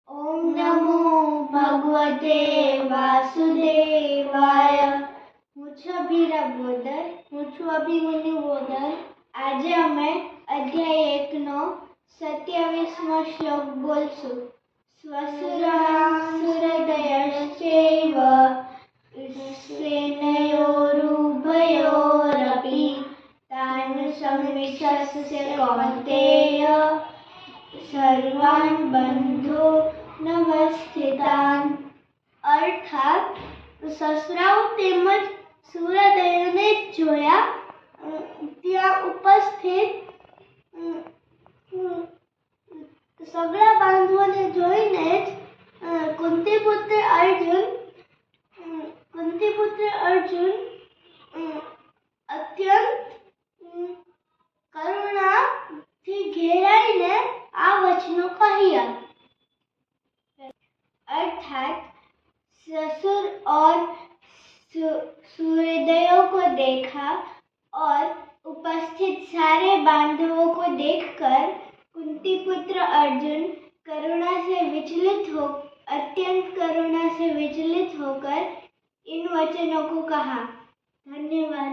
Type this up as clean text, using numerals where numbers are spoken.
ओम नमो भगवते वासुदेवाय। હું છું અભિરા બોદર, હું છું અભિમન્યુ બોદર। આજે અમે અધ્યાય 1 નો 27મો શ્લોક બોલશું। સ્વસુરાણાં સુહૃદયશ્ચૈવ સેનયોરુભયોરપि તાન સમીક્ષસ્ય કૌન્तेय સર્વાન બંધો નમસ્કૃતાન। અર્થાત સસરાઓ તેમજ સુહૃદયોને જોયા ત્યાં ઉપસ્થિત સગળા બાંધવોને જોઈને જ કુંતીપુત્ર અર્જુન અત્યંત કરુણાથી ઘેરાઈને આ વચનો કહ્યા। अर्थात ससुर और सुहृदयों को देखा और उपस्थित सारे बांधवों को देखकर कुंती पुत्र अर्जुन अत्यंत करुणा से विचलित होकर इन वचनों को कहा। धन्यवाद।